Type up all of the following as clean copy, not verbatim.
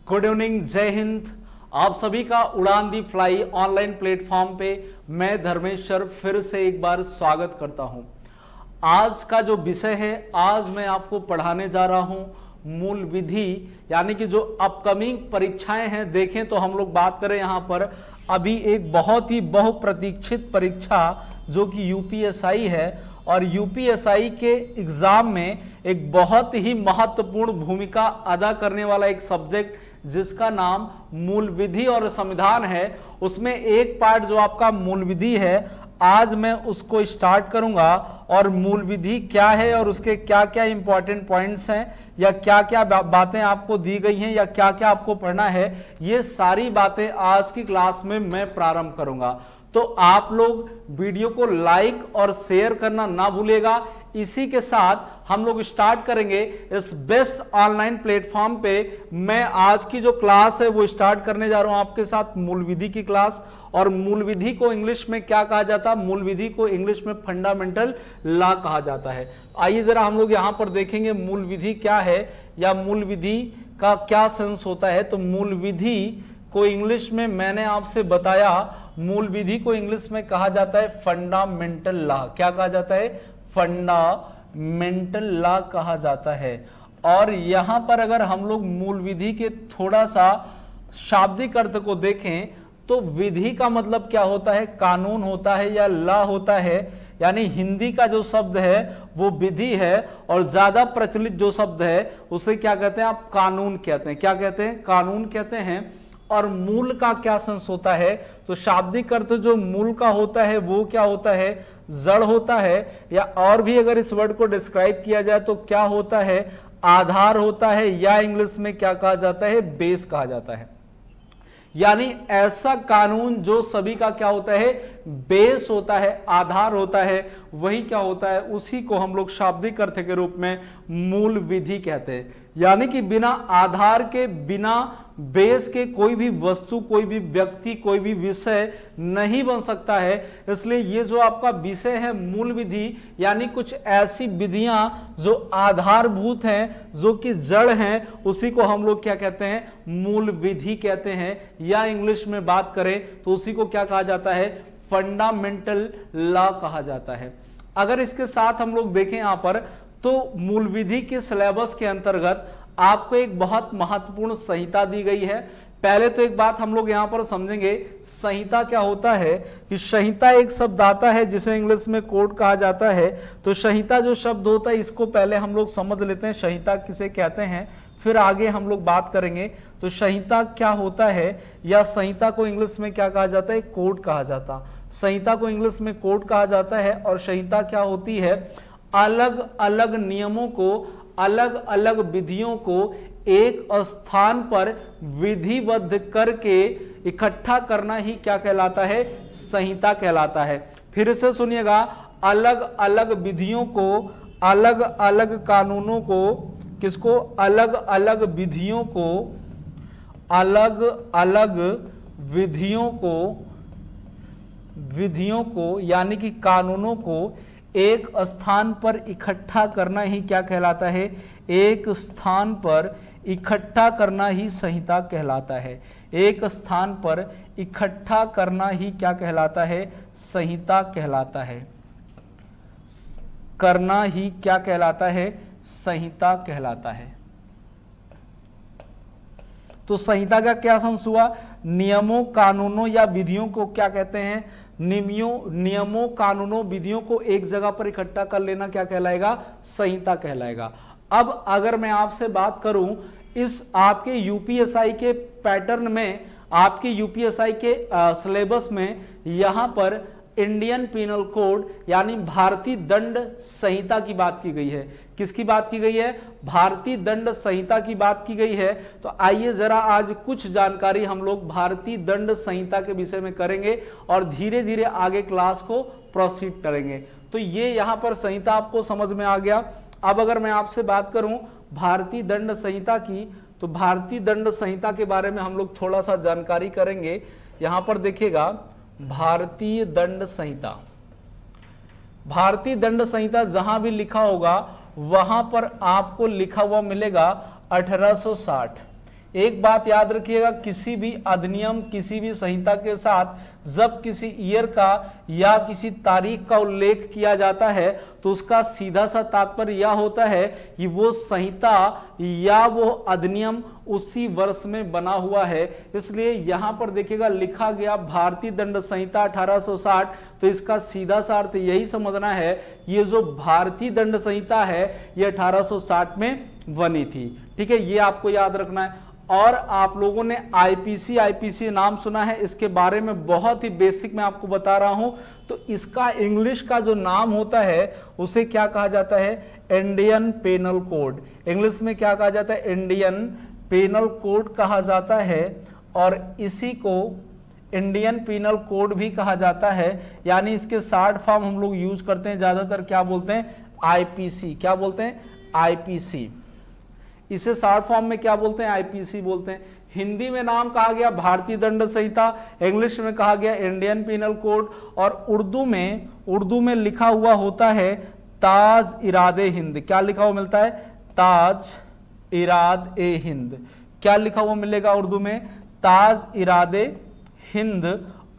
Good evening, जय हिंद। आप सभी का उड़ान दी फ्लाई ऑनलाइन प्लेटफॉर्म पे मैं धर्मेश्वर फिर से एक बार स्वागत करता हूं। आज का जो विषय है, आज मैं आपको पढ़ाने जा रहा हूं मूल विधि, यानी कि जो अपकमिंग परीक्षाएं हैं। देखें तो हम लोग बात करें यहां पर अभी एक बहुत ही बहुप्रतीक्षित परीक्षा जो कि यूपीएसआई है, और यूपीएसआई के एग्जाम में एक बहुत ही महत्वपूर्ण भूमिका अदा करने वाला एक सब्जेक्ट जिसका नाम मूल विधि और संविधान है, उसमें एक पार्ट जो आपका मूल विधि है, आज मैं उसको स्टार्ट करूंगा। और मूल विधि क्या है और उसके क्या क्या इंपॉर्टेंट पॉइंट्स हैं, या क्या क्या बातें आपको दी गई हैं, या क्या क्या आपको पढ़ना है, ये सारी बातें आज की क्लास में मैं प्रारंभ करूंगा। तो आप लोग वीडियो को लाइक और शेयर करना ना भूलिएगा। इसी के साथ हम लोग स्टार्ट करेंगे इस बेस्ट ऑनलाइन प्लेटफॉर्म पे। मैं आज की जो क्लास है वो स्टार्ट करने जा रहा हूं आपके साथ मूल विधि की क्लास। और मूल विधि को इंग्लिश में क्या कहा जाता है? मूल विधि को इंग्लिश में फंडामेंटल लॉ कहा जाता है। आइए जरा हम लोग यहां पर देखेंगे मूल विधि क्या है, या मूल विधि का क्या सेंस होता है। तो मूल विधि को इंग्लिश में मैंने आपसे बताया, मूल विधि को इंग्लिश में कहा जाता है फंडामेंटल लॉ। क्या कहा जाता है? फंडामेंटल लॉ कहा जाता है। और यहां पर अगर हम लोग मूल विधि के थोड़ा सा शाब्दिक अर्थ को देखें तो विधि का मतलब क्या होता है? कानून होता है या लॉ होता है। यानी हिंदी का जो शब्द है वो विधि है, और ज्यादा प्रचलित जो शब्द है उसे क्या कहते हैं? आप कानून कहते हैं। क्या कहते हैं? कानून कहते हैं। और मूल का क्या सेंस होता है? तो शाब्दिक अर्थ जो मूल का होता है वो क्या होता है? जड़ होता है। या और भी अगर इस वर्ड को डिस्क्राइब किया जाए तो क्या होता है? आधार होता है, या इंग्लिश में क्या कहा जाता है? बेस कहा जाता है। यानी ऐसा कानून जो सभी का क्या होता है? बेस होता है, आधार होता है, वही क्या होता है? उसी को हम लोग शाब्दिक अर्थ के रूप में मूल विधि कहते हैं। यानी कि बिना आधार के, बिना बेस के कोई भी वस्तु, कोई भी व्यक्ति, कोई भी विषय नहीं बन सकता है। इसलिए ये जो आपका विषय है मूल विधि, यानी कुछ ऐसी विधियां जो आधारभूत हैं, जो कि जड़ हैं, उसी को हम लोग क्या कहते हैं? मूल विधि कहते हैं। या इंग्लिश में बात करें तो उसी को क्या कहा जाता है? फंडामेंटल लॉ कहा जाता है। अगर इसके साथ हम लोग देखें यहां पर, तो मूल विधि के सिलेबस के अंतर्गत आपको एक बहुत महत्वपूर्ण संहिता दी गई है। पहले तो एक बात हम लोग यहां पर समझेंगे, संहिता क्या होता है। कि संहिता एक शब्द आता है जिसे इंग्लिश में कोड कहा जाता है। तो संहिता जो शब्द होता है, इसको पहले हम लोग समझ लेते हैं संहिता किसे कहते हैं, फिर आगे हम लोग बात करेंगे। तो संहिता क्या होता है, या संहिता को इंग्लिश में क्या कहा जाता है? कोड कहा जाता। संहिता को इंग्लिश में कोड कहा जाता है। और संहिता क्या होती है? अलग अलग नियमों को, अलग अलग विधियों को एक स्थान पर विधिबद्ध करके इकट्ठा करना ही क्या कहलाता है? संहिता कहलाता है। फिर से सुनिएगा, अलग अलग विधियों को, अलग अलग कानूनों को, किसको? अलग अलग विधियों को, अलग अलग विधियों को यानी कि कानूनों को एक स्थान पर इकट्ठा करना ही क्या कहलाता है? एक स्थान पर इकट्ठा करना ही संहिता कहलाता है। एक स्थान पर इकट्ठा करना ही क्या कहलाता है? संहिता कहलाता है। करना ही क्या कहलाता है? संहिता कहलाता है। तो संहिता का क्या सेंस हुआ? नियमों, कानूनों या विधियों को क्या कहते हैं? नियमों, कानूनों, विधियों को एक जगह पर इकट्ठा कर लेना क्या कहलाएगा? संहिता कहलाएगा। अब अगर मैं आपसे बात करूं, इस आपके यूपीएसआई के पैटर्न में, आपके यूपीएसआई के सिलेबस में यहां पर इंडियन पिनल कोड यानी भारतीय दंड संहिता की बात की गई है। किसकी बात की गई है? भारतीय दंड संहिता की बात की गई है। तो आइए जरा आज कुछ जानकारी हम लोग भारतीय दंड संहिता के विषय में करेंगे, और धीरे धीरे आगे क्लास को प्रोसीड करेंगे। तो ये यहाँ पर संहिता आपको समझ में आ गया। अब अगर मैं आपसे बात करूं भारतीय दंड संहिता की, तो भारतीय दंड संहिता के बारे में हम लोग थोड़ा सा जानकारी करेंगे। यहां पर देखिएगा, भारतीय दंड संहिता, भारतीय दंड संहिता जहां भी लिखा होगा वहां पर आपको लिखा हुआ मिलेगा 1860। एक बात याद रखिएगा, किसी भी अधिनियम, किसी भी संहिता के साथ जब किसी ईयर का या किसी तारीख का उल्लेख किया जाता है तो उसका सीधा सा तात्पर्य यह होता है कि वो संहिता या वो अधिनियम उसी वर्ष में बना हुआ है। इसलिए यहां पर देखिएगा लिखा गया भारतीय दंड संहिता 1860, तो इसका सीधा सा अर्थ यही समझना है, ये जो भारतीय दंड संहिता है ये 1860 में बनी थी। ठीक है, ये आपको याद रखना है। और आप लोगों ने आईपीसी नाम सुना है, इसके बारे में बहुत ही बेसिक मैं आपको बता रहा हूं। तो इसका इंग्लिश का जो नाम होता है उसे क्या कहा जाता है, इंडियन पेनल कोड। इंग्लिश में क्या कहा जाता है, इंडियन पेनल कोड कहा जाता है, और इसी को इंडियन पेनल कोड भी कहा जाता है। यानी इसके शॉर्ट फॉर्म हम लोग यूज करते हैं ज्यादातर, क्या बोलते हैं, आईपीसी। क्या बोलते हैं, आईपीसी। इसे शॉर्ट फॉर्म में क्या बोलते हैं, आईपीसी बोलते हैं। हिंदी में नाम कहा गया भारतीय दंड संहिता, इंग्लिश में कहा गया इंडियन पिनल कोड, और उर्दू में लिखा हुआ होता है ताज इरादे हिंद। क्या लिखा हुआ मिलता है, ताज इरादे हिंद। क्या लिखा हुआ मिलेगा उर्दू में, ताज इरादे हिंद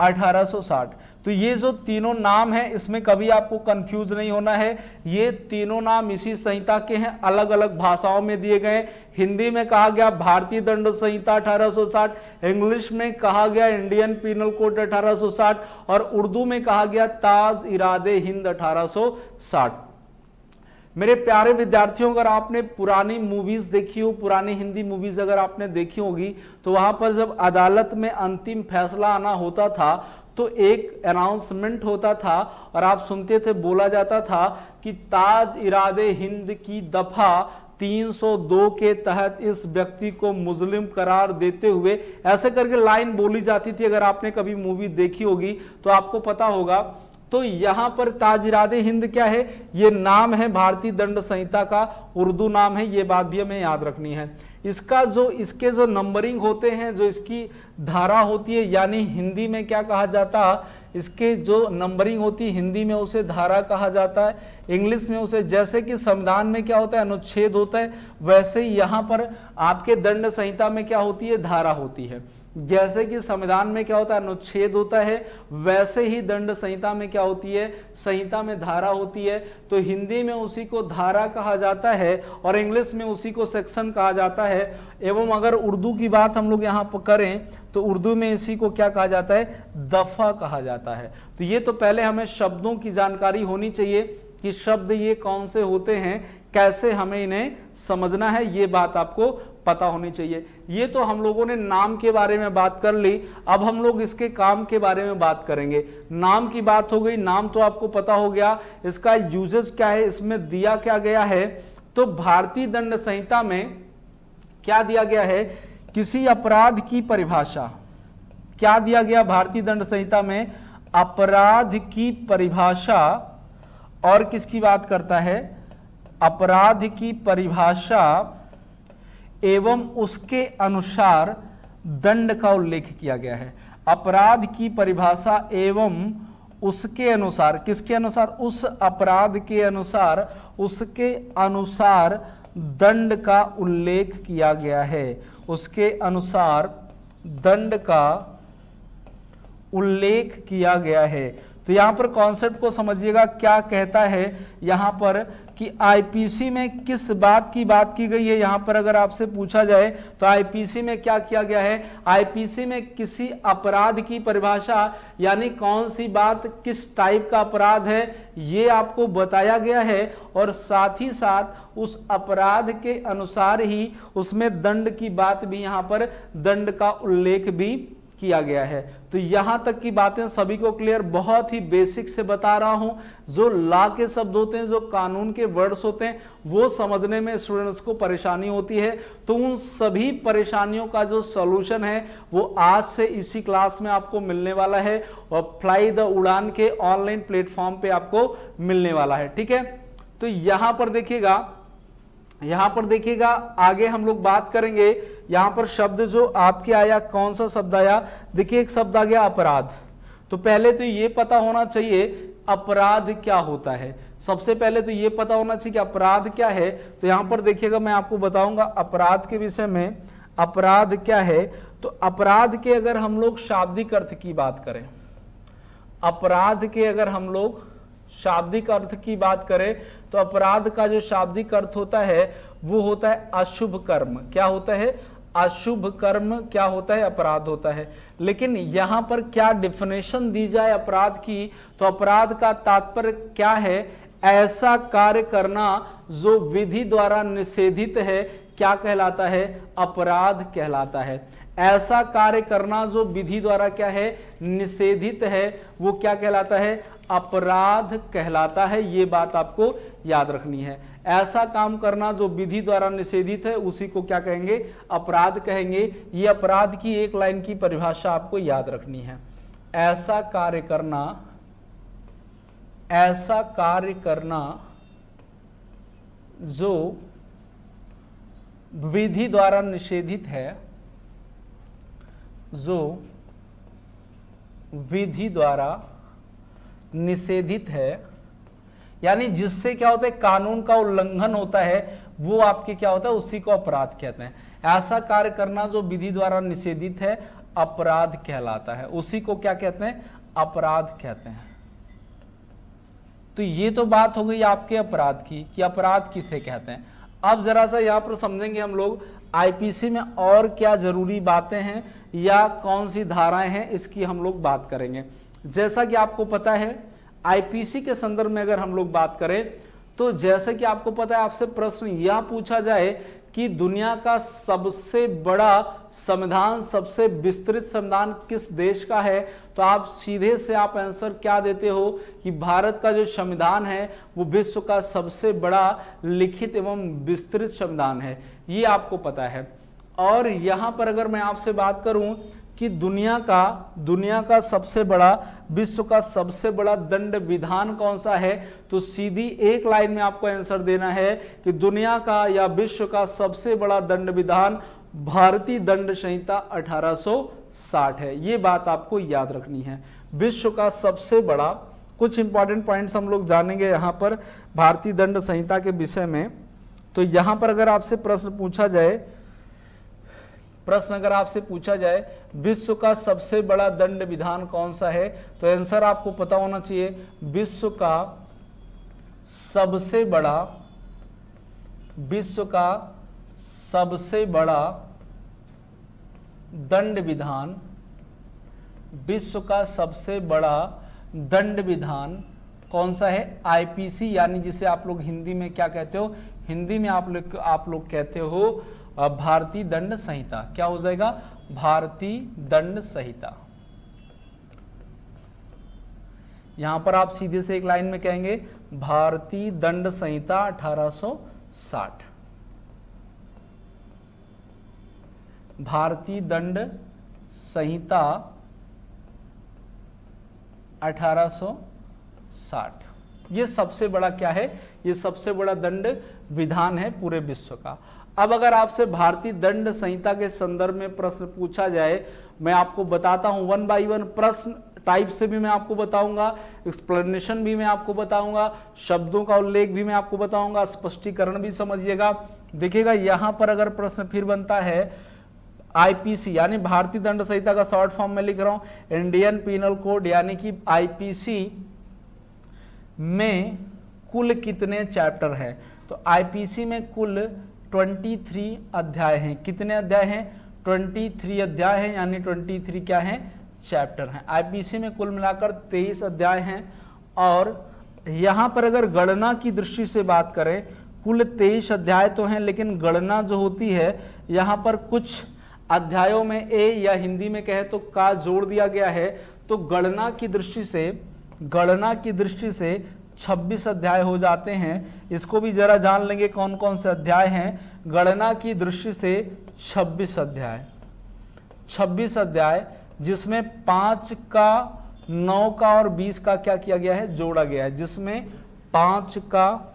1860। तो ये जो तीनों नाम हैं इसमें कभी आपको कंफ्यूज नहीं होना है, ये तीनों नाम इसी संहिता के हैं, अलग अलग भाषाओं में दिए गए। हिंदी में कहा गया भारतीय दंड संहिता 1860, इंग्लिश में कहा गया इंडियन पिनल कोड 1860, और उर्दू में कहा गया ताज इरादे हिंद 1860। मेरे प्यारे विद्यार्थियों, अगर आपने पुरानी मूवीज देखी हो, पुरानी हिंदी मूवीज अगर आपने देखी होगी, तो वहां पर जब अदालत में अंतिम फैसला आना होता था तो एक अनाउंसमेंट होता था और आप सुनते थे, बोला जाता था कि ताज इरादे हिंद की दफा 302 के तहत इस व्यक्ति को मुस्लिम करार देते हुए, ऐसे करके लाइन बोली जाती थी। अगर आपने कभी मूवी देखी होगी तो आपको पता होगा। तो यहां पर ताज इरादे हिंद क्या है, ये नाम है भारतीय दंड संहिता का, उर्दू नाम है, ये बात भी हमें याद रखनी है। इसके जो नंबरिंग होते हैं, जो इसकी धारा होती है, यानी हिंदी में क्या कहा जाता, इसके जो नंबरिंग होती है हिंदी में उसे धारा कहा जाता है, इंग्लिश में उसे, जैसे कि संविधान में क्या होता है, अनुच्छेद होता है, वैसे ही यहाँ पर आपके दंड संहिता में क्या होती है, धारा होती है। जैसे कि संविधान में क्या होता है, अनुच्छेद होता है, वैसे ही दंड संहिता में क्या होती है, संहिता में धारा होती है। तो हिंदी में उसी को धारा कहा जाता है और इंग्लिश में उसी को सेक्शन कहा जाता है। एवं अगर उर्दू की बात हम लोग यहाँ पर करें तो उर्दू में इसी को क्या कहा जाता है, दफा कहा जाता है। तो ये तो पहले हमें शब्दों की जानकारी होनी चाहिए कि शब्द ये कौन से होते हैं, कैसे हमें इन्हें समझना है, ये बात आपको पता होनी चाहिए। ये तो हम लोगों ने नाम के बारे में बात कर ली, अब हम लोग इसके काम के बारे में बात करेंगे। नाम की बात हो गई, नाम तो आपको पता हो गया, इसका यूजेस क्या है, इसमें दिया क्या गया है। तो भारतीय दंड संहिता में क्या दिया गया है, किसी अपराध की परिभाषा, क्या दिया गया भारतीय दंड संहिता में, अपराध की परिभाषा, और किसकी बात करता है, अपराध की परिभाषा एवं उसके अनुसार दंड का उल्लेख किया गया है। अपराध की परिभाषा एवं उसके अनुसार, किसके अनुसार, उस अपराध के अनुसार, उसके अनुसार दंड का उल्लेख किया गया है, उसके अनुसार दंड का उल्लेख किया गया है। तो यहां पर कॉन्सेप्ट को समझिएगा, क्या कहता है यहां पर कि आईपीसी में किस बात की गई है। यहां पर अगर आपसे पूछा जाए तो आईपीसी में क्या किया गया है, आईपीसी में किसी अपराध की परिभाषा, यानी कौन सी बात किस टाइप का अपराध है ये आपको बताया गया है, और साथ ही साथ उस अपराध के अनुसार ही उसमें दंड की बात भी, यहां पर दंड का उल्लेख भी किया गया है। तो यहां तक की बातें सभी को क्लियर, बहुत ही बेसिक से बता रहा हूं। जो लॉ के शब्द होते हैं, जो कानून के वर्ड्स होते हैं, वो समझने में स्टूडेंट्स को परेशानी होती है। तो उन सभी परेशानियों का जो सॉल्यूशन है वो आज से इसी क्लास में आपको मिलने वाला है, और फ्लाई द उड़ान के ऑनलाइन प्लेटफॉर्म पे आपको मिलने वाला है। ठीक है, तो यहां पर देखिएगा, आगे हम लोग बात करेंगे। यहां पर शब्द जो आपके आया, कौन सा शब्द आया, देखिए एक शब्द आ गया अपराध। तो पहले तो ये पता होना चाहिए अपराध क्या होता है, सबसे पहले तो ये पता होना चाहिए कि अपराध क्या है। तो यहां पर देखिएगा, मैं आपको बताऊंगा अपराध के विषय में। अपराध क्या है, तो अपराध के अगर हम लोग शाब्दिक अर्थ की बात करें, अपराध के अगर हम लोग शाब्दिक अर्थ की बात करें तो अपराध का जो शाब्दिक अर्थ होता है वो होता है अशुभ कर्म। क्या होता है? अशुभ कर्म क्या होता है? अपराध होता है। लेकिन यहां पर क्या डिफिनेशन दी जाए अपराध की, तो अपराध का तात्पर्य क्या है? ऐसा कार्य करना जो विधि द्वारा निषेधित है, क्या कहलाता है? अपराध कहलाता है। ऐसा कार्य करना जो विधि द्वारा क्या है? निषेधित है, वो क्या कहलाता है? अपराध कहलाता है। ये बात आपको याद रखनी है। ऐसा काम करना जो विधि द्वारा निषेधित है उसी को क्या कहेंगे? अपराध कहेंगे। ये अपराध की एक लाइन की परिभाषा आपको याद रखनी है। ऐसा कार्य करना, ऐसा कार्य करना जो विधि द्वारा निषेधित है, जो विधि द्वारा निषेधित है, यानी जिससे क्या होता है? कानून का उल्लंघन होता है, वो आपके क्या होता है? उसी को अपराध कहते हैं। ऐसा कार्य करना जो विधि द्वारा निषेधित है अपराध कहलाता है, उसी को क्या कहते हैं? अपराध कहते हैं। तो ये तो बात हो गई आपके अपराध की कि अपराध किसे कहते हैं। अब जरा सा यहाँ पर समझेंगे हम लोग आईपीसी में और क्या जरूरी बातें हैं या कौन सी धाराएं हैं, इसकी हम लोग बात करेंगे। जैसा कि आपको पता है आईपीसी के संदर्भ में अगर हम लोग बात करें तो जैसे कि आपको पता है, आपसे प्रश्न यह पूछा जाए कि दुनिया का सबसे बड़ा संविधान, सबसे विस्तृत संविधान किस देश का है, तो आप सीधे से आप आंसर क्या देते हो कि भारत का जो संविधान है वो विश्व का सबसे बड़ा लिखित एवं विस्तृत संविधान है, ये आपको पता है। और यहाँ पर अगर मैं आपसे बात करूं कि दुनिया का सबसे बड़ा, विश्व का सबसे बड़ा दंड विधान कौन सा है, तो सीधी एक लाइन में आपको आंसर देना है कि दुनिया का या विश्व का सबसे बड़ा दंड विधान भारतीय दंड संहिता 1860 है। ये बात आपको याद रखनी है। विश्व का सबसे बड़ा, कुछ इंपॉर्टेंट पॉइंट्स हम लोग जानेंगे यहाँ पर भारतीय दंड संहिता के विषय में। तो यहाँ पर अगर आपसे प्रश्न पूछा जाए विश्व का सबसे बड़ा दंड विधान कौन सा है, तो आंसर आपको पता होना चाहिए विश्व का सबसे बड़ा दंड विधान, विश्व का सबसे बड़ा दंड विधान कौन सा है? आईपीसी, यानी जिसे आप लोग हिंदी में क्या कहते हो? हिंदी में आप लोग कहते हो भारतीय दंड संहिता। क्या हो जाएगा? भारतीय दंड संहिता। यहां पर आप सीधे से एक लाइन में कहेंगे भारतीय दंड संहिता 1860। भारतीय दंड संहिता 1860 ये सबसे बड़ा क्या है? ये सबसे बड़ा दंड विधान है पूरे विश्व का। अब अगर आपसे भारतीय दंड संहिता के संदर्भ में प्रश्न पूछा जाए, मैं आपको बताता हूं वन बाय वन, प्रश्न टाइप से भी मैं आपको बताऊंगा, एक्सप्लेनेशन भी मैं आपको बताऊंगा, शब्दों का उल्लेख भी मैं आपको बताऊंगा, स्पष्टीकरण भी समझिएगा। देखिएगा यहां पर अगर प्रश्न फिर बनता है आईपीसी यानी भारतीय दंड संहिता का शॉर्ट फॉर्म में लिख रहा हूं इंडियन पीनल कोड यानी कि आईपीसी में कुल कितने चैप्टर हैं, तो आईपीसी में कुल 23 अध्याय हैं। कितने अध्याय हैं? 23 अध्याय हैं, यानी 23 क्या हैं? चैप्टर हैं। आईपीसी में कुल मिलाकर 23 अध्याय हैं। और यहां पर अगर गणना की दृष्टि से बात करें, कुल 23 अध्याय तो हैं, लेकिन गणना जो होती है यहां पर कुछ अध्यायों में ए या हिंदी में कहे तो का जोड़ दिया गया है। तो गणना की दृष्टि से 26 अध्याय हो जाते हैं। इसको भी जरा जान लेंगे कौन कौन से अध्याय हैं। गणना की दृष्टि से 26 अध्याय जिसमें 5 का, 9 का और 20 का क्या किया गया है? जोड़ा गया है। जिसमें 5 का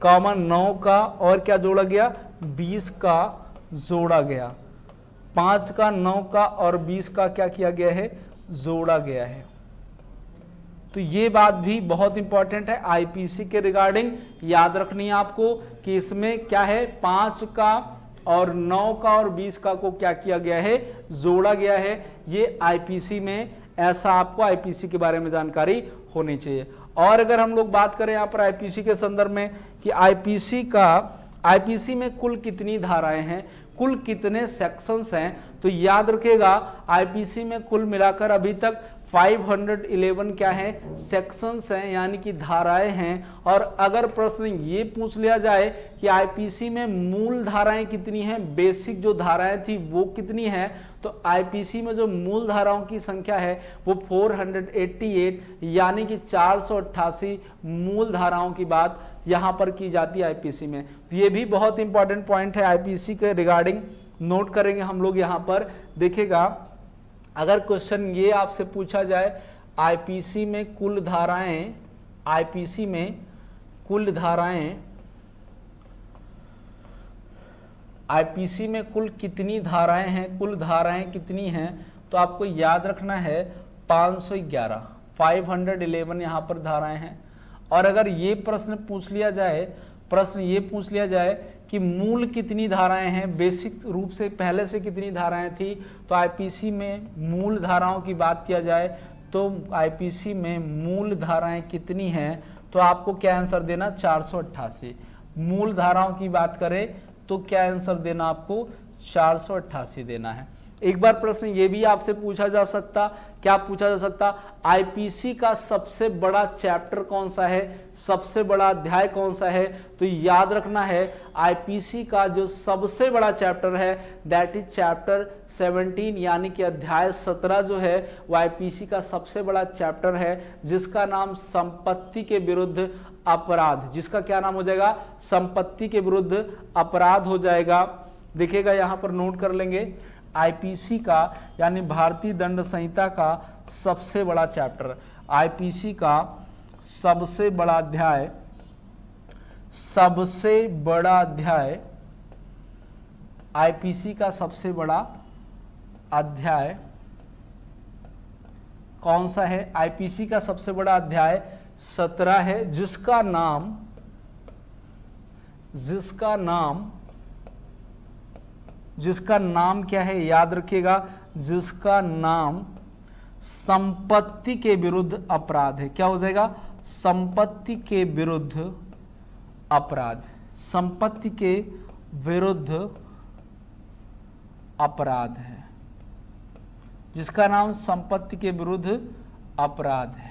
कॉमन 9 का और क्या जोड़ा गया? 20 का जोड़ा गया। 5 का, 9 का और 20 का क्या किया गया है? जोड़ा गया है। तो ये बात भी बहुत इंपॉर्टेंट है आईपीसी के रिगार्डिंग, याद रखनी है आपको कि इसमें क्या है? 5 का और 9 का और 20 का को क्या किया गया है, जोड़ा गया है। ये आईपीसी में, ऐसा आपको आईपीसी के बारे में जानकारी होनी चाहिए। और अगर हम लोग बात करें यहाँ पर आईपीसी के संदर्भ में कि आईपीसी में कुल कितनी धाराएं हैं, कुल कितने सेक्शंस हैं, तो याद रखिएगा आईपीसी में कुल मिलाकर अभी तक 511 क्या है, सेक्शंस हैं, यानी कि धाराएं हैं। और अगर प्रश्न ये पूछ लिया जाए कि आईपीसी में मूल धाराएं कितनी हैं, बेसिक जो धाराएं थी वो कितनी हैं, तो आईपीसी में जो मूल धाराओं की संख्या है वो 488, यानी कि 488 मूल धाराओं की बात यहां पर की जाती है आईपीसी में। तो ये भी बहुत इंपॉर्टेंट पॉइंट है आईपीसी के रिगार्डिंग, नोट करेंगे हम लोग। यहां पर देखिएगा, अगर क्वेश्चन ये आपसे पूछा जाए आईपीसी में कुल धाराएं, आईपीसी में कुल धाराएं, आईपीसी में कुल कितनी धाराएं हैं, कुल धाराएं कितनी हैं, तो आपको याद रखना है 511, 511 यहाँ पर धाराएं हैं। और अगर ये प्रश्न पूछ लिया जाए कि मूल कितनी धाराएं हैं, बेसिक रूप से पहले से कितनी धाराएं थी, तो आईपीसी में मूल धाराओं की बात किया जाए तो आईपीसी में मूल धाराएं कितनी हैं, तो आपको क्या आंसर देना, 488। मूल धाराओं की बात करें तो क्या आंसर देना, आपको 488 देना है। एक बार प्रश्न ये भी आपसे पूछा जा सकता, क्या पूछा जा सकता, आईपीसी का सबसे बड़ा चैप्टर कौन सा है, सबसे बड़ा अध्याय कौन सा है, तो याद रखना है आईपीसी का जो सबसे बड़ा चैप्टर है दैट इज चैप्टर 17, यानी कि अध्याय 17 जो है वो आईपीसी का सबसे बड़ा चैप्टर है, जिसका नाम संपत्ति के विरुद्ध अपराध, जिसका क्या नाम हो जाएगा, संपत्ति के विरुद्ध अपराध हो जाएगा। देखिएगा यहां पर नोट कर लेंगे, आईपीसी का यानी भारतीय दंड संहिता का सबसे बड़ा चैप्टर, आईपीसी का सबसे बड़ा अध्याय, सबसे बड़ा अध्याय, आईपीसी का सबसे बड़ा अध्याय कौन सा है, आईपीसी का सबसे बड़ा अध्याय 17 है, जिसका नाम क्या है, याद रखिएगा, जिसका नाम संपत्ति के विरुद्ध अपराध है। क्या हो जाएगा, संपत्ति के विरुद्ध अपराध, संपत्ति के विरुद्ध अपराध है, जिसका नाम संपत्ति के विरुद्ध अपराध है।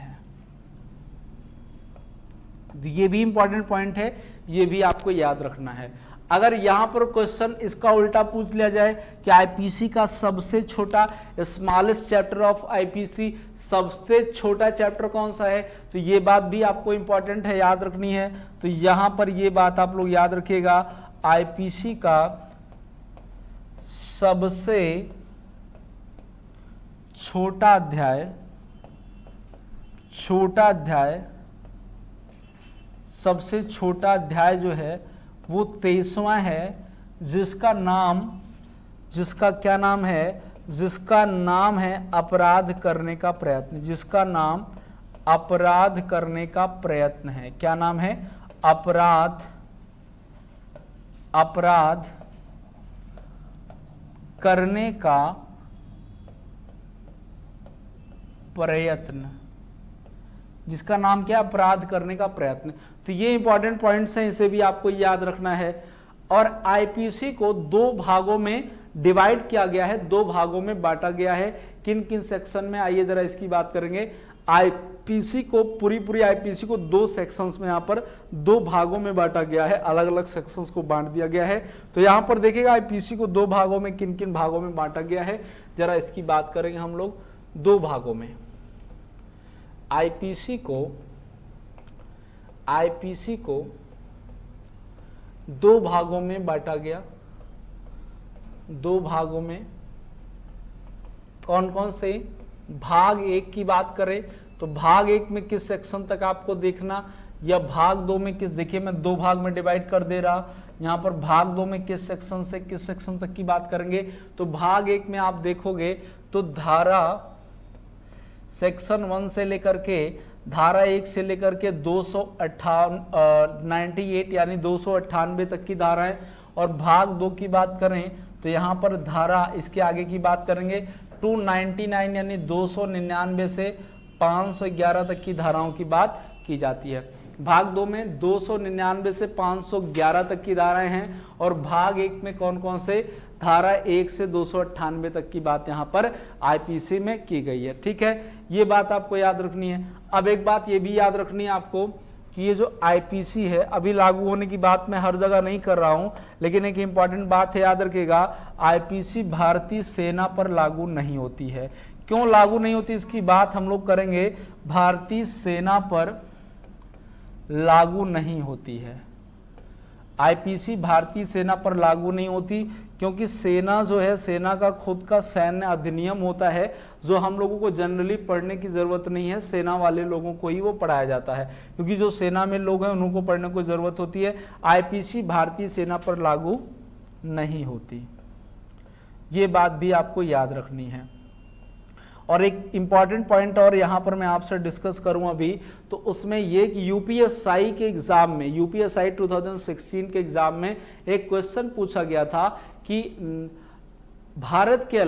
ये भी इंपॉर्टेंट पॉइंट है, ये भी आपको याद रखना है। अगर यहां पर क्वेश्चन इसका उल्टा पूछ लिया जाए कि आईपीसी का सबसे छोटा, स्मॉलेस्ट चैप्टर ऑफ आईपीसी, सबसे छोटा चैप्टर कौन सा है, तो ये बात भी आपको इंपॉर्टेंट है, याद रखनी है। तो यहां पर ये बात आप लोग याद रखिएगा, आईपीसी का सबसे छोटा अध्याय, सबसे छोटा अध्याय जो है वो 23वां है, जिसका क्या नाम है, जिसका नाम है अपराध करने का प्रयत्न, जिसका नाम अपराध करने का प्रयत्न है। क्या नाम है, अपराध करने का प्रयत्न, जिसका नाम क्या, अपराध करने का प्रयत्न। तो ये इंपॉर्टेंट पॉइंट्स हैं, इसे भी आपको याद रखना है। और आईपीसी को 2 भागों में डिवाइड किया गया है, 2 भागों में बांटा गया है। किन किन सेक्शन में, आइए जरा इसकी बात करेंगे। आईपीसी को, पूरी आईपीसी को 2 सेक्शंस में, यहाँ पर 2 भागों में बांटा गया है, अलग अलग सेक्शंस को बांट दिया गया है। तो यहाँ पर देखिएगा आईपीसी को 2 भागों में, किन किन भागों में बांटा गया है, जरा इसकी बात करेंगे हम लोग। 2 भागों में आईपीसी को 2 भागों में बांटा गया। 2 भागों में कौन कौन से, भाग 1 की बात करें तो भाग 1 में किस सेक्शन तक आपको देखना, या भाग 2 में किस, देखिए मैं 2 भाग में डिवाइड कर दे रहा, यहाँ पर भाग 2 में किस सेक्शन से किस सेक्शन तक की बात करेंगे। तो भाग 1 में आप देखोगे तो धारा सेक्शन 1 से लेकर के, धारा 1 से लेकर के 298 यानी 298 तक की धाराएं, और भाग 2 की बात करें तो यहाँ पर धारा इसके आगे की बात करेंगे 299 यानी 299 से 511 तक की धाराओं की बात की जाती है। भाग 2 में 299 से 511 तक की धाराएं हैं और भाग 1 में कौन कौन से धारा 1 से 298 तक की बात यहाँ पर आईपीसी में की गई है। ठीक है, ये बात आपको याद रखनी है। अब एक बात ये भी याद रखनी है आपको कि ये जो आईपीसी है अभी लागू होने की बात मैं हर जगह नहीं कर रहा हूं, लेकिन एक इंपॉर्टेंट बात है, याद रखिएगा, आईपीसी भारतीय सेना पर लागू नहीं होती है। क्यों लागू नहीं होती इसकी बात हम लोग करेंगे। भारतीय सेना पर लागू नहीं होती है, आईपीसी भारतीय सेना पर लागू नहीं होती क्योंकि सेना जो है, सेना का खुद का सैन्य अधिनियम होता है जो हम लोगों को जनरली पढ़ने की जरूरत नहीं है, सेना वाले लोगों को ही वो पढ़ाया जाता है, क्योंकि जो सेना में लोग हैं उनको पढ़ने को जरूरत होती है। आईपीसी भारतीय सेना पर लागू नहीं होती, ये बात भी आपको याद रखनी है। और एक इंपॉर्टेंट पॉइंट और यहाँ पर मैं आपसे डिस्कस करूँ अभी, तो उसमें ये कि यूपीएसआई के एग्जाम में, यूपीएसआई 2016 के एग्जाम में एक क्वेश्चन पूछा गया था कि भारत के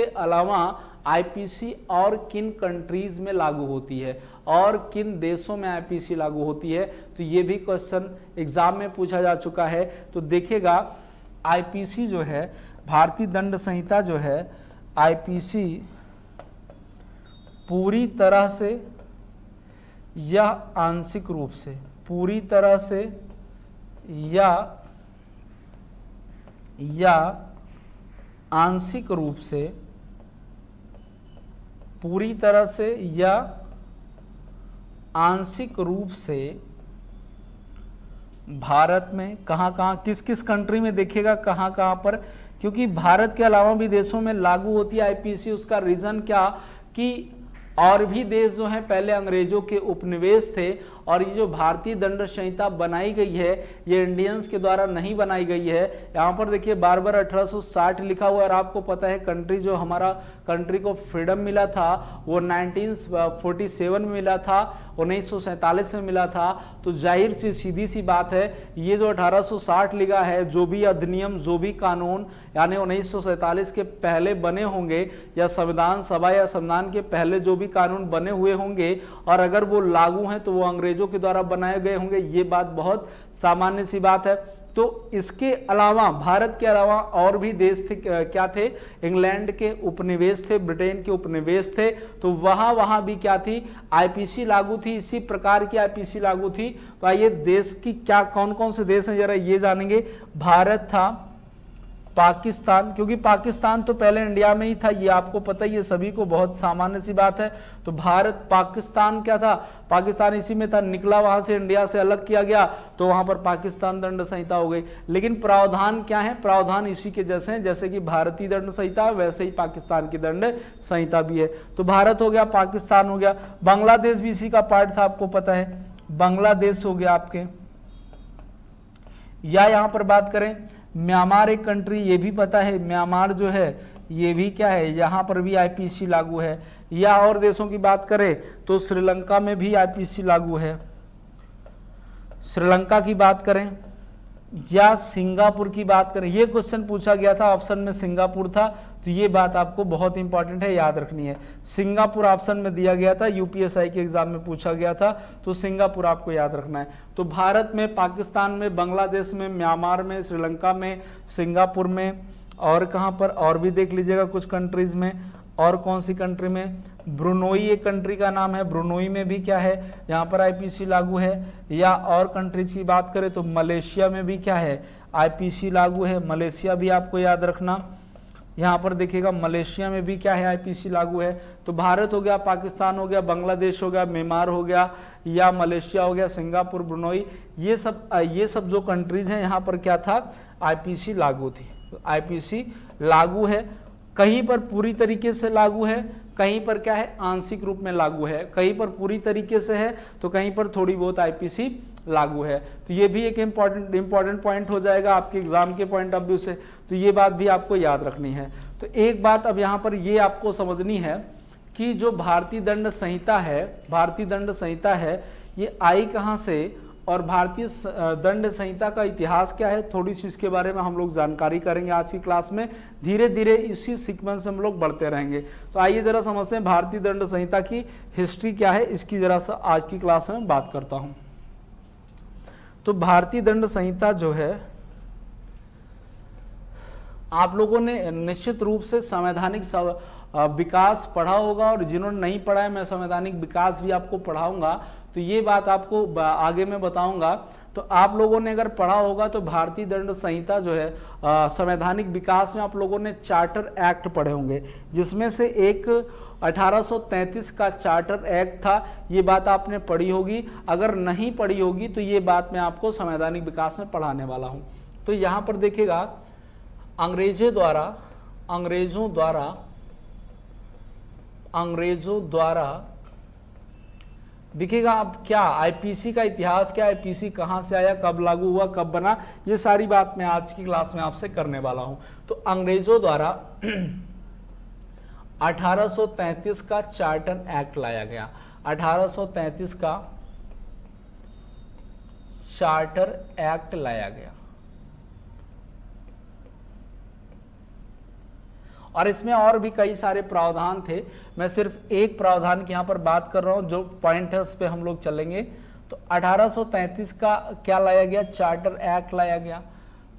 अलावा आईपीसी और किन कंट्रीज में लागू होती है और किन देशों में आईपीसी लागू होती है, तो ये भी क्वेश्चन एग्जाम में पूछा जा चुका है। तो देखिएगा, आईपीसी जो है, भारतीय दंड संहिता जो है, आईपीसी पूरी तरह से या आंशिक रूप से, पूरी तरह से या आंशिक रूप से, पूरी तरह से या आंशिक रूप से भारत में कहां किस किस कंट्री में देखिएगा कहां पर, क्योंकि भारत के अलावा भी देशों में लागू होती है आईपीसी। उसका रीजन क्या कि और भी देश जो हैं पहले अंग्रेजों के उपनिवेश थे, और ये जो भारतीय दंड संहिता बनाई गई है ये इंडियंस के द्वारा नहीं बनाई गई है। यहाँ पर देखिए बार 1860 लिखा हुआ है, और आपको पता है कंट्री जो हमारा कंट्री को फ्रीडम मिला था वो 1947 में मिला था, 1947 में मिला था। तो जाहिर सी सीधी सी बात है, ये जो 1860 लिखा है, जो भी अधिनियम, जो भी कानून यानी 1947 के पहले बने होंगे, या संविधान सभा या संविधान के पहले जो भी कानून बने हुए होंगे, और अगर वो लागू हैं तो वो अंग्रेजों के द्वारा बनाए गए होंगे। ये बात बहुत सामान्य सी बात है। तो इसके अलावा, भारत के अलावा और भी देश थे, क्या थे, इंग्लैंड के उपनिवेश थे, ब्रिटेन के उपनिवेश थे, तो वहां भी क्या थी, आईपीसी लागू थी, इसी प्रकार की आईपीसी लागू थी। तो आइए देश की क्या कौन कौन से देश हैं जरा ये जानेंगे। भारत था, पाकिस्तान, क्योंकि पाकिस्तान तो पहले इंडिया में ही था, ये आपको पता ही है, सभी को बहुत सामान्य सी बात है। तो भारत, पाकिस्तान क्या था, पाकिस्तान इसी में था, निकला वहां से, इंडिया से अलग किया गया, तो वहां पर पाकिस्तान दंड संहिता हो गई। लेकिन प्रावधान क्या है, प्रावधान इसी के जैसे हैं, जैसे कि भारतीय दंड संहिता वैसे ही पाकिस्तान की दंड संहिता भी है। तो भारत हो गया, पाकिस्तान हो गया, बांग्लादेश भी इसी का पार्ट था, आपको पता है, बांग्लादेश हो गया आपके। या यहां पर बात करें म्यांमार एक कंट्री, ये भी पता है, म्यांमार जो है ये भी क्या है, यहाँ पर भी आईपीसी लागू है। या और देशों की बात करें तो श्रीलंका में भी आईपीसी लागू है, श्रीलंका की बात करें, या सिंगापुर की बात करें। ये क्वेश्चन पूछा गया था, ऑप्शन में सिंगापुर था, तो ये बात आपको बहुत इंपॉर्टेंट है, याद रखनी है। सिंगापुर ऑप्शन में दिया गया था, यूपीएसआई के एग्जाम में पूछा गया था, तो सिंगापुर आपको याद रखना है। तो भारत में, पाकिस्तान में, बांग्लादेश में, म्यांमार में, श्रीलंका में, सिंगापुर में, और कहाँ पर और भी देख लीजिएगा कुछ कंट्रीज में। और कौन सी कंट्री में, ब्रुनोई एक कंट्री का नाम है, ब्रुनोई में भी क्या है, यहाँ पर आईपीसी लागू है। या और कंट्रीज की बात करें तो मलेशिया में भी क्या है, आईपीसी लागू है, मलेशिया भी आपको याद रखना। यहाँ पर देखिएगा मलेशिया में भी क्या है, आईपीसी लागू है। तो भारत हो गया, पाकिस्तान हो गया, बांग्लादेश हो गया, म्यांमार हो गया, या मलेशिया हो गया, सिंगापुर, ब्रुनोई, ये सब जो कंट्रीज हैं यहाँ पर क्या था, आईपीसी लागू थी। आईपीसी लागू है, कहीं पर पूरी तरीके से लागू है, कहीं पर क्या है, आंशिक रूप में लागू है, कहीं पर पूरी तरीके से है तो कहीं पर थोड़ी बहुत आईपीसी लागू है। तो ये भी एक इंपॉर्टेंट पॉइंट हो जाएगा आपके एग्जाम के पॉइंट ऑफ व्यू से, तो ये बात भी आपको याद रखनी है। तो एक बात अब यहाँ पर ये आपको समझनी है कि जो भारतीय दंड संहिता है, भारतीय दंड संहिता है, ये आई कहाँ से, और भारतीय दंड संहिता का इतिहास क्या है, थोड़ी सी इसके बारे में हम लोग जानकारी करेंगे आज की क्लास में। धीरे धीरे इसी सीक्वेंस में हम लोग बढ़ते रहेंगे। तो आइए जरा समझते हैं भारतीय दंड संहिता की हिस्ट्री क्या है, इसकी जरा सा आज की क्लास में बात करता हूं। तो भारतीय दंड संहिता जो है, आप लोगों ने निश्चित रूप से संवैधानिक विकास पढ़ा होगा, और जिन्होंने नहीं पढ़ा है मैं संवैधानिक विकास भी आपको पढ़ाऊंगा, तो ये बात आपको आगे मैं बताऊंगा। तो आप लोगों ने अगर पढ़ा होगा तो भारतीय दंड संहिता जो है संवैधानिक विकास में आप लोगों ने चार्टर एक्ट पढ़े होंगे, जिसमें से एक 1833 का चार्टर एक्ट था। ये बात आपने पढ़ी होगी, अगर नहीं पढ़ी होगी तो ये बात मैं आपको संवैधानिक विकास में पढ़ाने वाला हूँ। तो यहाँ पर देखिएगा, अंग्रेजों द्वारा दिखेगा अब क्या आईपीसी का इतिहास क्या है, आईपीसी कहां से आया, कब लागू हुआ, कब बना, ये सारी बात मैं आज की क्लास में आपसे करने वाला हूं। तो अंग्रेजों द्वारा 1833 का चार्टर एक्ट लाया गया, 1833 का चार्टर एक्ट लाया गया, और इसमें और भी कई सारे प्रावधान थे। मैं सिर्फ एक प्रावधान की यहाँ पर बात कर रहा हूँ, जो पॉइंट है उस पर हम लोग चलेंगे। तो 1833 का क्या लाया गया, चार्टर एक्ट लाया गया।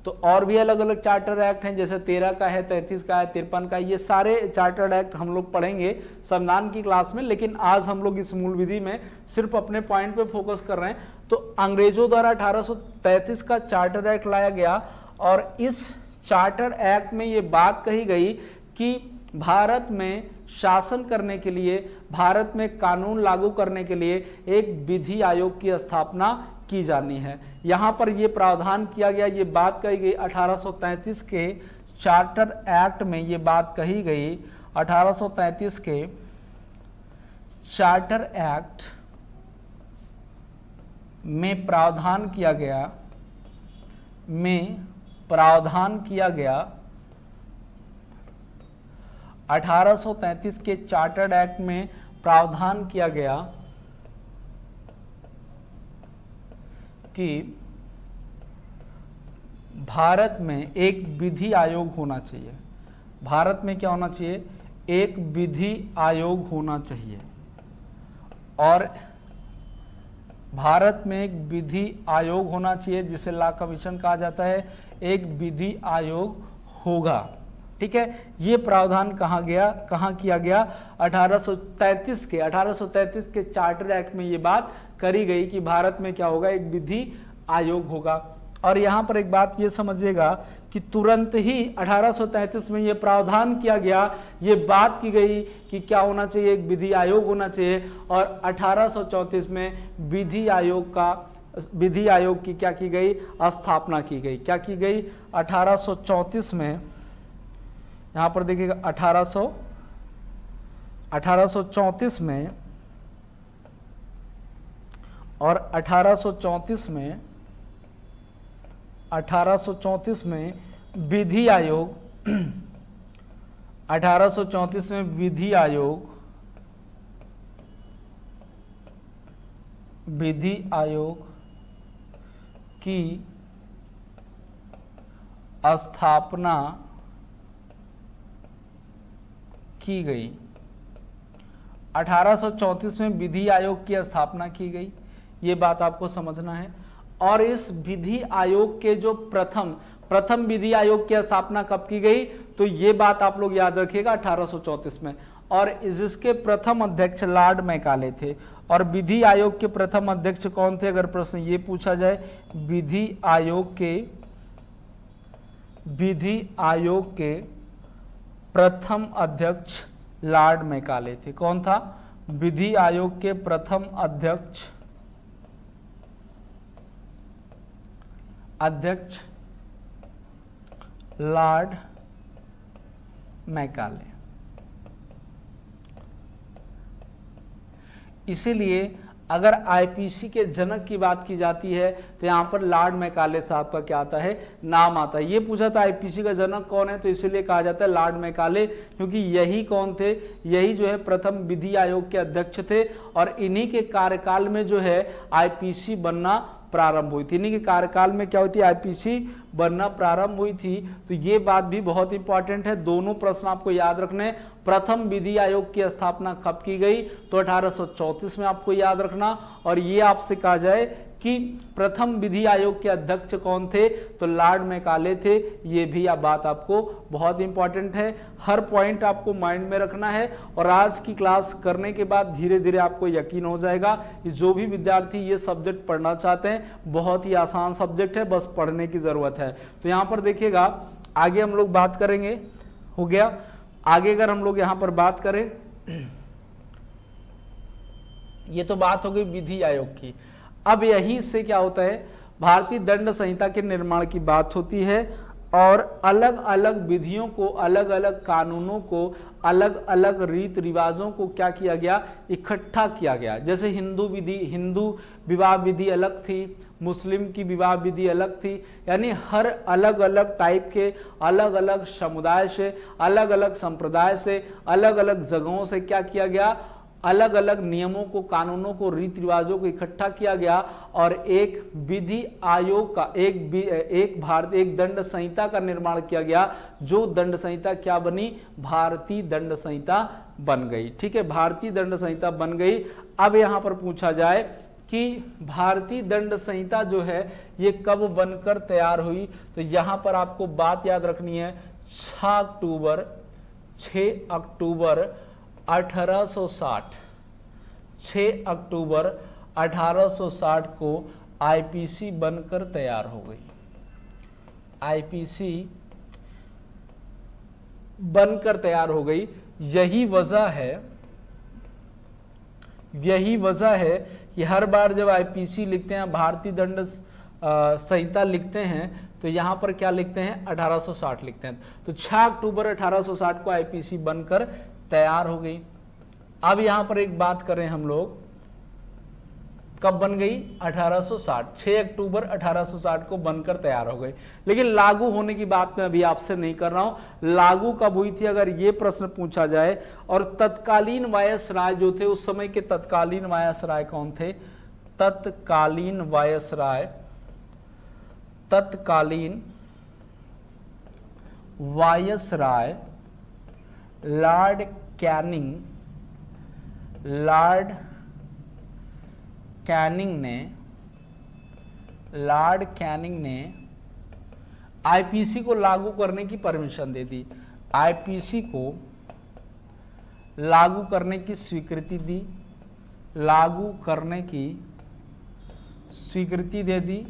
तो और भी अलग अलग चार्टर एक्ट हैं, जैसे 13 का है, 33 का है, 53 का है, ये सारे चार्टर एक्ट हम लोग पढ़ेंगे संविधान की क्लास में। लेकिन आज हम लोग इस मूल विधि में सिर्फ अपने पॉइंट पे फोकस कर रहे हैं। तो अंग्रेजों द्वारा 1833 का चार्टर एक्ट लाया गया, और इस चार्टर एक्ट में ये बात कही गई कि भारत में शासन करने के लिए, भारत में कानून लागू करने के लिए एक विधि आयोग की स्थापना की जानी है। यहाँ पर ये प्रावधान किया गया, ये बात कही गई 1833 के चार्टर एक्ट में, ये बात कही गई 1833 के चार्टर एक्ट में प्रावधान किया गया 1833 के चार्टर्ड एक्ट में प्रावधान किया गया कि भारत में एक विधि आयोग होना चाहिए। भारत में क्या होना चाहिए, एक विधि आयोग होना चाहिए, और भारत में एक विधि आयोग होना चाहिए जिसे लॉ कमीशन कहा जाता है। एक विधि आयोग होगा, ठीक है। ये प्रावधान कहाँ किया गया, 1833 के चार्टर एक्ट में ये बात करी गई कि भारत में क्या होगा, एक विधि आयोग होगा। और यहाँ पर एक बात ये समझिएगा कि तुरंत ही 1833 में ये प्रावधान किया गया, ये बात की गई कि क्या होना चाहिए, एक विधि आयोग होना चाहिए, और 1834 में विधि आयोग की क्या की गई, स्थापना की गई। क्या की गई, 1834 में, यहाँ पर देखिएगा 1834 में, और 1834 में विधि आयोग 1834 में विधि आयोग की स्थापना की गई। 1834 में विधि आयोग की स्थापना की गई, ये बात आपको समझना है। और इस विधि आयोग के जो प्रथम विधि आयोग की स्थापना कब की गई, तो ये बात आप लोग याद रखिएगा 1834 में। और इसके प्रथम अध्यक्ष लॉर्ड मैकाले थे। और विधि आयोग के प्रथम अध्यक्ष कौन थे, अगर प्रश्न ये पूछा जाए, विधि आयोग के प्रथम अध्यक्ष लॉर्ड मैकाले थे। कौन था, विधि आयोग के प्रथम अध्यक्ष लॉर्ड मैकाले। इसीलिए अगर आईपीसी के जनक की बात की जाती है तो यहाँ पर लॉर्ड मैकाले साहब का क्या आता है, नाम आता है। ये पूछा था आईपीसी का जनक कौन है, तो इसीलिए कहा जाता है लॉर्ड मैकाले, क्योंकि यही कौन थे, यही जो है प्रथम विधि आयोग के अध्यक्ष थे। और इन्हीं के कार्यकाल में जो है आईपीसी बनना प्रारंभ हुई थी, यानी कि कार्यकाल में क्या हुई थी, आईपीसी बनना प्रारंभ हुई थी। तो ये बात भी बहुत इंपॉर्टेंट है, दोनों प्रश्न आपको याद रखने। प्रथम विधि आयोग की स्थापना कब की गई, तो 1834 में आपको याद रखना। और ये आपसे कहा जाए कि प्रथम विधि आयोग के अध्यक्ष कौन थे, तो लॉर्ड मैकाले थे। ये भी आप बात आपको बहुत इंपॉर्टेंट है, हर पॉइंट आपको माइंड में रखना है। और आज की क्लास करने के बाद धीरे धीरे आपको यकीन हो जाएगा कि जो भी विद्यार्थी ये सब्जेक्ट पढ़ना चाहते हैं, बहुत ही आसान सब्जेक्ट है, बस पढ़ने की जरूरत है। तो यहाँ पर देखिएगा, आगे हम लोग बात करेंगे, हो गया। आगे अगर हम लोग यहाँ पर बात करें, ये तो बात हो गई विधि आयोग की। अब यही से क्या होता है, भारतीय दंड संहिता के निर्माण की बात होती है और अलग अलग विधियों को, अलग अलग कानूनों को, अलग अलग रीत रिवाजों को क्या किया गया, इकट्ठा किया गया। जैसे हिंदू विवाह विधि अलग थी, मुस्लिम की विवाह विधि अलग थी, यानी हर अलग अलग टाइप के, अलग अलग समुदाय से, अलग अलग संप्रदाय से, अलग अलग जगहों से क्या किया गया, अलग अलग नियमों को, कानूनों को, रीति रिवाजों को इकट्ठा किया गया और एक विधि आयोग का, एक दंड संहिता का निर्माण किया गया, जो दंड संहिता क्या बनी, भारतीय दंड संहिता बन गई। ठीक है, भारतीय दंड संहिता बन गई। अब यहां पर पूछा जाए कि भारतीय दंड संहिता जो है ये कब बनकर तैयार हुई, तो यहां पर आपको बात याद रखनी है, 6 अक्टूबर 1860, 6 अक्टूबर 1860 को आईपीसी बनकर तैयार हो गई। आईपीसी बनकर तैयार हो गई। यही वजह है कि हर बार जब आईपीसी लिखते हैं, भारतीय दंड संहिता लिखते हैं, तो यहां पर क्या लिखते हैं, 1860 लिखते हैं। तो 6 अक्टूबर 1860 को आईपीसी बनकर तैयार हो गई। अब यहां पर एक बात करें हम लोग, कब बन गई, 1860, 6 अक्टूबर 1860 को बनकर तैयार हो गई। लेकिन लागू होने की बात मैं अभी आपसे नहीं कर रहा हूं, लागू कब हुई थी अगर ये प्रश्न पूछा जाए। और तत्कालीन वायसराय जो थे, उस समय के तत्कालीन वायसराय कौन थे, तत्कालीन वायसराय लॉर्ड कैनिंग ने आईपीसी को लागू करने की परमिशन दे दी, आईपीसी को लागू करने की स्वीकृति दी, लागू करने की स्वीकृति दे दी।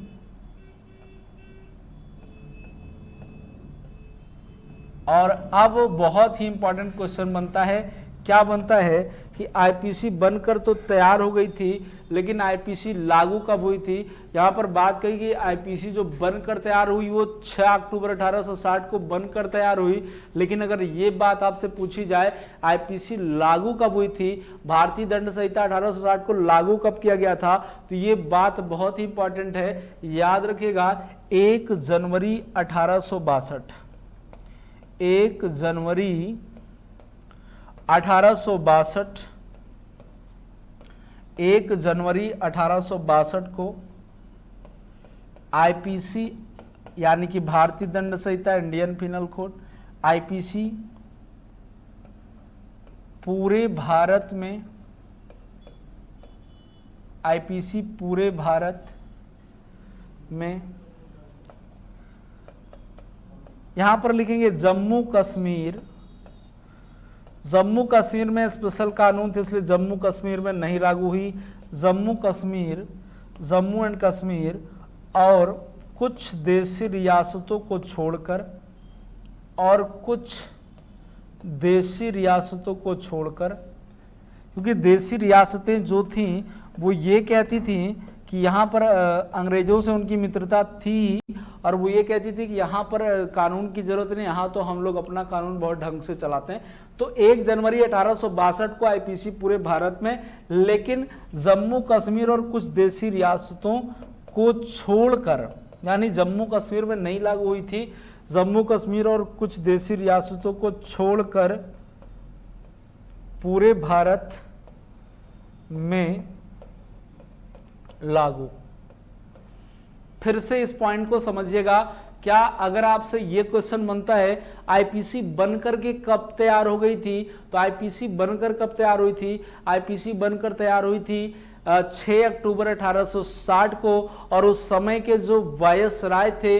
और अब बहुत ही इंपॉर्टेंट क्वेश्चन बनता है, क्या बनता है कि आईपीसी बनकर तो तैयार हो गई थी, लेकिन आईपीसी लागू कब हुई थी। यहां पर बात कही कि आईपीसी जो बनकर तैयार हुई वो 6 अक्टूबर 1860 को बनकर तैयार हुई। लेकिन अगर ये बात आपसे पूछी जाए आईपीसी लागू कब हुई थी, भारतीय दंड संहिता 1860 को लागू कब किया गया था, तो ये बात बहुत ही इंपॉर्टेंट है, याद रखिएगा। 1 जनवरी 1862, 1 जनवरी 1862, 1 जनवरी 1862 को आईपीसी यानी कि भारतीय दंड संहिता, इंडियन पिनल कोड, आईपीसी पूरे भारत में, आईपीसी पूरे भारत में, यहां पर लिखेंगे जम्मू कश्मीर, जम्मू कश्मीर में स्पेशल कानून थे इसलिए जम्मू कश्मीर में नहीं लागू हुई। जम्मू एंड कश्मीर और कुछ देशी रियासतों को छोड़कर, और कुछ देशी रियासतों को छोड़कर, क्योंकि देशी रियासतें जो थीं वो ये कहती थीं कि यहाँ पर अंग्रेजों से उनकी मित्रता थी, और वो ये कहती थी कि यहाँ पर कानून की जरूरत नहीं, यहाँ तो हम लोग अपना कानून बहुत ढंग से चलाते हैं। तो 1 जनवरी 1862 को आईपीसी पूरे भारत में, लेकिन जम्मू कश्मीर और कुछ देशी रियासतों को छोड़कर, यानी जम्मू कश्मीर में नहीं लागू हुई थी, जम्मू कश्मीर और कुछ देशी रियासतों को छोड़कर पूरे भारत में लागू। फिर से इस पॉइंट को समझिएगा। क्या अगर आपसे ये क्वेश्चन बनता है आईपीसी बनकर के कब तैयार हो गई थी, तो आईपीसी बनकर कब तैयार हुई थी? आईपीसी बनकर तैयार हुई थी 6 अक्टूबर 1860 को, और उस समय के जो वायसराय थे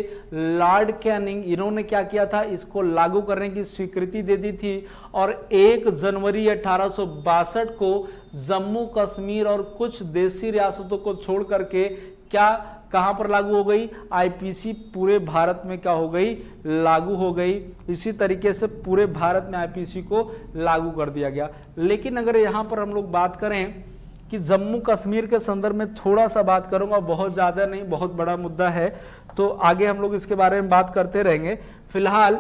लॉर्ड कैनिंग, इन्होंने क्या किया था, इसको लागू करने की स्वीकृति दे दी थी। और 1 जनवरी 1862 को जम्मू कश्मीर और कुछ देशी रियासतों को छोड़ करके क्या कहां पर लागू हो गई? आईपीसी पूरे भारत में क्या हो गई? लागू हो गई। इसी तरीके से पूरे भारत में आईपीसी को लागू कर दिया गया। लेकिन अगर यहां पर हम लोग बात करें कि जम्मू कश्मीर के संदर्भ में थोड़ा सा बात करूंगा, बहुत ज्यादा नहीं, बहुत बड़ा मुद्दा है, तो आगे हम लोग इसके बारे में बात करते रहेंगे। फिलहाल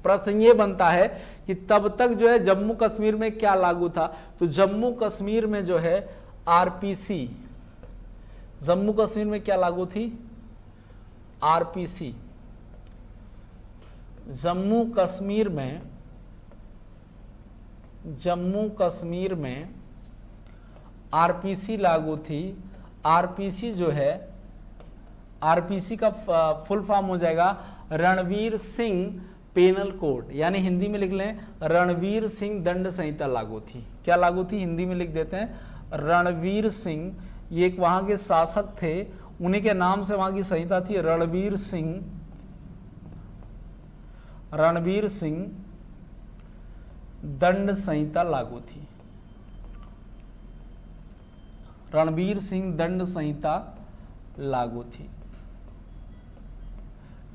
प्रश्न ये बनता है कि तब तक जो है जम्मू कश्मीर में क्या लागू था? तो जम्मू कश्मीर में जो है आरपीसी, जम्मू कश्मीर में क्या लागू थी? आरपीसी। जम्मू कश्मीर में आरपीसी लागू थी। आरपीसी जो है, आरपीसी का फुल फॉर्म हो जाएगा रणवीर सिंह पेनल कोड, यानी हिंदी में लिख लें रणवीर सिंह दंड संहिता लागू थी। क्या लागू थी? हिंदी में लिख देते हैं रणवीर सिंह, ये एक वहां के शासक थे, उन्हीं के नाम से वहां की संहिता थी। रणवीर सिंह दंड संहिता लागू थी। रणवीर सिंह दंड संहिता लागू थी।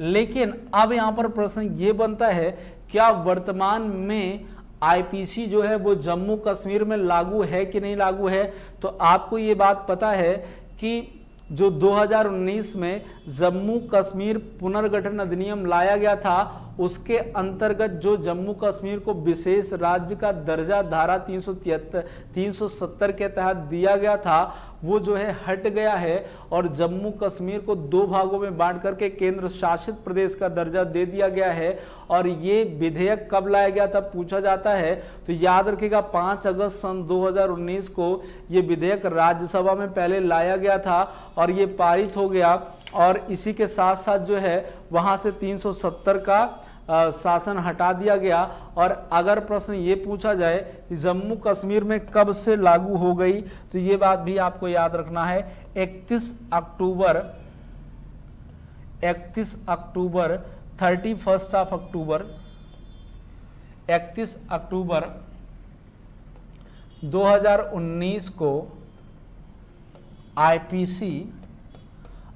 लेकिन अब यहां पर प्रश्न ये बनता है, क्या वर्तमान में आईपीसी जो है वो जम्मू कश्मीर में लागू है कि नहीं लागू है? तो आपको ये बात पता है कि जो 2019 में जम्मू कश्मीर पुनर्गठन अधिनियम लाया गया था, उसके अंतर्गत जो जम्मू कश्मीर को विशेष राज्य का दर्जा धारा 370 के तहत दिया गया था, वो जो है हट गया है और जम्मू कश्मीर को 2 भागों में बांट करके केंद्र शासित प्रदेश का दर्जा दे दिया गया है। और ये विधेयक कब लाया गया था पूछा जाता है, तो याद रखिएगा 5 अगस्त सन 2019 को ये विधेयक राज्यसभा में पहले लाया गया था और ये पारित हो गया। और इसी के साथ साथ जो है वहां से 370 का शासन हटा दिया गया। और अगर प्रश्न ये पूछा जाए कि जम्मू कश्मीर में कब से लागू हो गई, तो ये बात भी आपको याद रखना है 31 अक्टूबर 31 अक्टूबर 2019 को आईपीसी,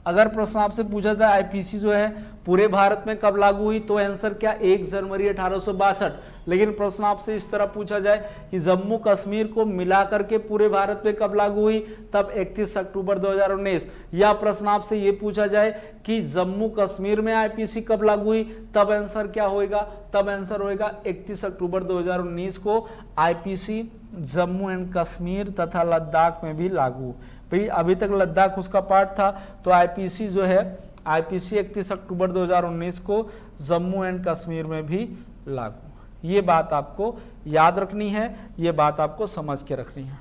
अगर प्रश्न आपसे पूछा था आईपीसी जो है पूरे भारत में कब लागू हुई, तो आंसर क्या 1 जनवरी 1862। लेकिन प्रश्न आपसे इस तरह पूछा जाए कि जम्मू कश्मीर को मिलाकर के पूरे भारत में कब लागू हुई, तब 31 अक्टूबर 2019। या प्रश्न आपसे ये पूछा जाए कि जम्मू कश्मीर में आईपीसी कब लागू हुई, तब आंसर क्या होएगा? तब आंसर होएगा 31 अक्टूबर 2019 को आईपीसी जम्मू एंड कश्मीर तथा लद्दाख में भी लागू। भाई अभी तक लद्दाख उसका पार्ट था, तो आईपीसी जो है आईपीसी 31 अक्टूबर 2019 को जम्मू एंड कश्मीर में भी लागू। ये बात आपको याद रखनी है, ये बात आपको समझ के रखनी है।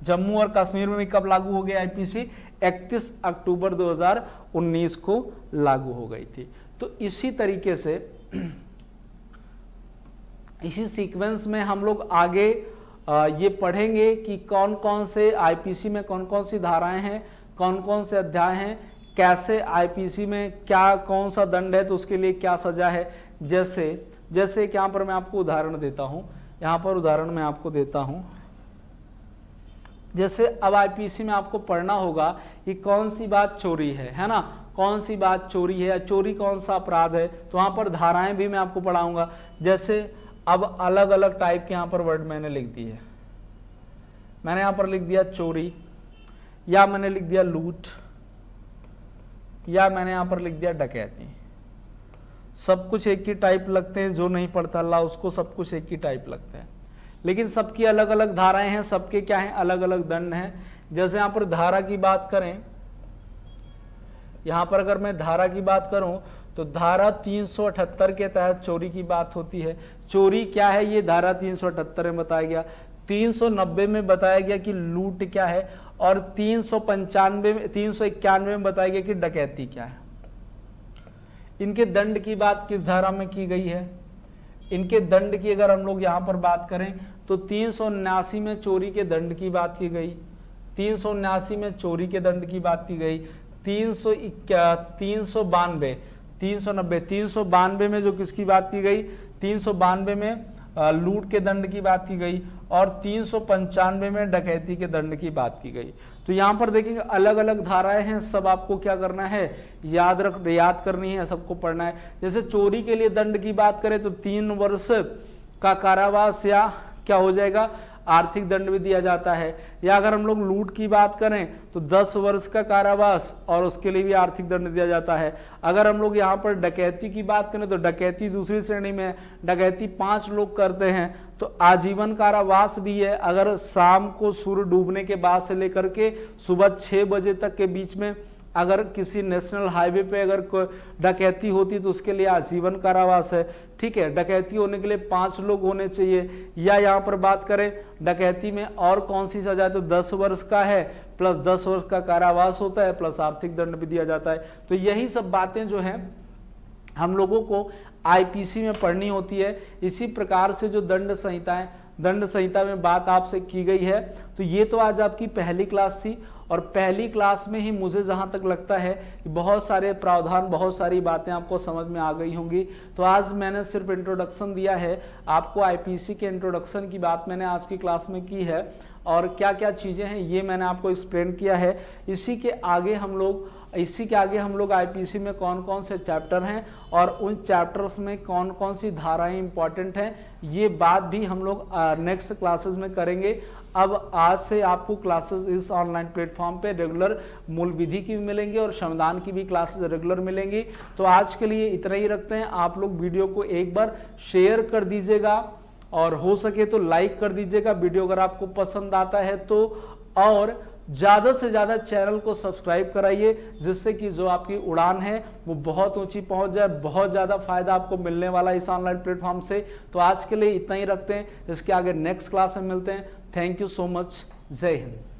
जम्मू और कश्मीर में भी कब लागू हो गया आईपीसी? 31 अक्टूबर 2019 को लागू हो गई थी। तो इसी तरीके से इसी सीक्वेंस में हम लोग आगे ये पढ़ेंगे कि कौन कौन से आईपीसी में कौन कौन सी धाराएं हैं, कौन कौन से अध्याय हैं, कैसे आईपीसी में क्या कौन सा दंड है तो उसके लिए क्या सजा है। जैसे कि यहाँ पर मैं आपको उदाहरण देता हूँ, यहाँ पर उदाहरण मैं आपको देता हूँ। जैसे अब आईपीसी में आपको पढ़ना होगा कि कौन सी बात चोरी है ना, कौन सी बात चोरी है, चोरी कौन सा अपराध है, तो वहाँ पर धाराएं भी मैं आपको पढ़ाऊंगा। जैसे अब अलग अलग टाइप के यहाँ पर वर्ड मैंने लिख दिए, मैंने यहाँ पर लिख दिया चोरी, या मैंने लिख दिया लूट, या मैंने यहाँ पर लिख दिया डकैती। सब कुछ एक ही टाइप लगते हैं, जो नहीं पढ़ता अल्लाह उसको सब कुछ एक ही टाइप लगता है, लेकिन सबकी अलग अलग धाराएं हैं, सबके क्या हैं अलग अलग दंड हैं। जैसे यहाँ पर धारा की बात करें, यहाँ पर अगर मैं धारा की बात करूं तो धारा 378 के तहत चोरी की बात होती है। चोरी क्या है ये धारा 378 में बताया गया। 390 में बताया गया कि लूट क्या है, और 391 में बताया गया कि डकैती क्या है। इनके दंड की बात किस धारा में की गई है? इनके दंड की अगर हम लोग यहां पर बात करें तो 379 में चोरी के दंड की बात की गई, 379 में चोरी के दंड की बात की गई, 392 में जो किसकी बात की गई, 392 में लूट के दंड की बात की गई, और 395 में डकैती के दंड की बात की गई। तो यहाँ पर देखिए अलग अलग धाराएं हैं, सब आपको क्या करना है, याद करनी है, सबको पढ़ना है। जैसे चोरी के लिए दंड की बात करें तो 3 वर्ष का कारावास या क्या हो जाएगा, आर्थिक दंड भी दिया जाता है। या अगर हम लोग लूट की बात करें तो 10 वर्ष का कारावास और उसके लिए भी आर्थिक दंड दिया जाता है। अगर हम लोग यहाँ पर डकैती की बात करें तो डकैती दूसरी श्रेणी में है, डकैती 5 लोग करते हैं तो आजीवन कारावास भी है। अगर शाम को सूर्य डूबने के बाद से लेकर के सुबह 6 बजे तक के बीच में अगर किसी नेशनल हाईवे पे अगर डकैती होती तो उसके लिए आजीवन कारावास है। ठीक है, डकैती होने के लिए 5 लोग होने चाहिए। या यहाँ पर बात करें डकैती में और कौन सी सजा है तो 10 वर्ष का है, प्लस 10 वर्ष का कारावास होता है, प्लस आर्थिक दंड भी दिया जाता है। तो यही सब बातें जो हैं हम लोगों को आईपीसी में पढ़नी होती है। इसी प्रकार से जो दंड संहिता में बात आपसे की गई है। तो ये तो आज आपकी पहली क्लास थी, और पहली क्लास में ही मुझे जहां तक लगता है कि बहुत सारे प्रावधान, बहुत सारी बातें आपको समझ में आ गई होंगी। तो आज मैंने सिर्फ इंट्रोडक्शन दिया है आपको, आईपीसी के इंट्रोडक्शन की बात मैंने आज की क्लास में की है, और क्या क्या चीज़ें हैं ये मैंने आपको एक्सप्लेन किया है। इसी के आगे हम लोग आईपीसी में कौन कौन से चैप्टर हैं और उन चैप्टर्स में कौन कौन सी धाराएं इंपॉर्टेंट हैं, ये बात भी हम लोग नेक्स्ट क्लासेस में करेंगे। अब आज से आपको क्लासेस इस ऑनलाइन प्लेटफॉर्म पे रेगुलर मूल विधि की भी मिलेंगी और संविधान की भी क्लासेस रेगुलर मिलेंगी। तो आज के लिए इतना ही रखते हैं। आप लोग वीडियो को एक बार शेयर कर दीजिएगा और हो सके तो लाइक कर दीजिएगा वीडियो अगर आपको पसंद आता है तो, और ज़्यादा से ज़्यादा चैनल को सब्सक्राइब कराइए, जिससे कि जो आपकी उड़ान है वो बहुत ऊंची पहुंच जाए। बहुत ज़्यादा फायदा आपको मिलने वाला है इस ऑनलाइन प्लेटफॉर्म से। तो आज के लिए इतना ही रखते हैं, इसके आगे नेक्स्ट क्लास में मिलते हैं। Thank you so much. जय हिंद।